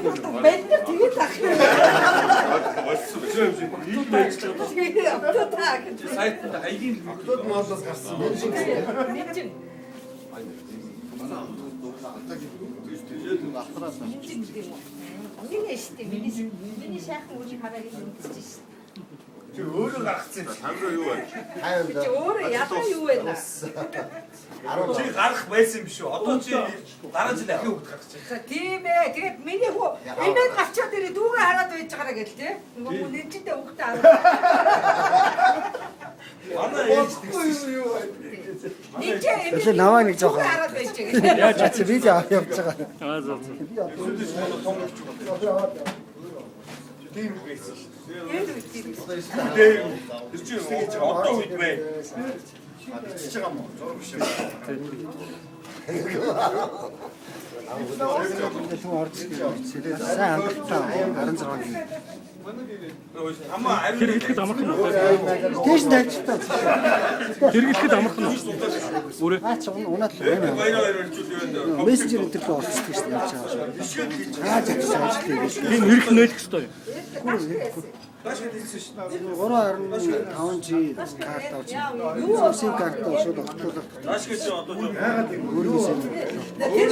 Бид нар тэгээд ах. Болчихсон юм шиг. Ийм байж байгаа. Тэгээд автотаа гэж. Сайтанд аягийн Октод моолоос гарсан. Нэмжин. Нэг штэ миний шахах үнийг хараад үзэж штэ. Чи өөрөө гаргацсан юм. хамраа юу байна? Чи өөрөө ядаа юу вэ? Чи гарах байсан юм биш үү? Одоо чи дараа жил ахиу хөвд гарах чинь. За тийм ээ. Тэгээд миний хүү эмээд гарчаад ирээ дүүгээ хараад байж байгаараа гэл тээ. Нөгөө нэмжинтэй хүүхдээ хараад. Манай ээж тэгсэн. Юу Нэмжээ эмээд. Өглөө наваа нэг жоох. Хараад байж байгаа. Яаж чадсан видео авч явж байгаа. Аа зөө. тийм байсан шүү. Тэр чи одоо үед бэ? Чиж байгаа мó. Зураг биш. Хүн орж ирээ. Сайн хангалттай 16-гийн. Хамаа ариун Хэрэглэхэд амархан уу? Тэш тавьчихсан. Хэрэглэхэд амархан уу? Өөрөө Аач унаад л байна. баяраар ирчихвэл Мессенжер энэ төр орчихсон шүү дээ. Яаж байгаа. Яаж чадсан ажил энэ эрх нөлөх ёстой юм. Баш хэлсэн шүү. 3.5G карт авч. Юу сим карт шууд октоолох. Баш гэж одоо Өөрөөс юм. Тэр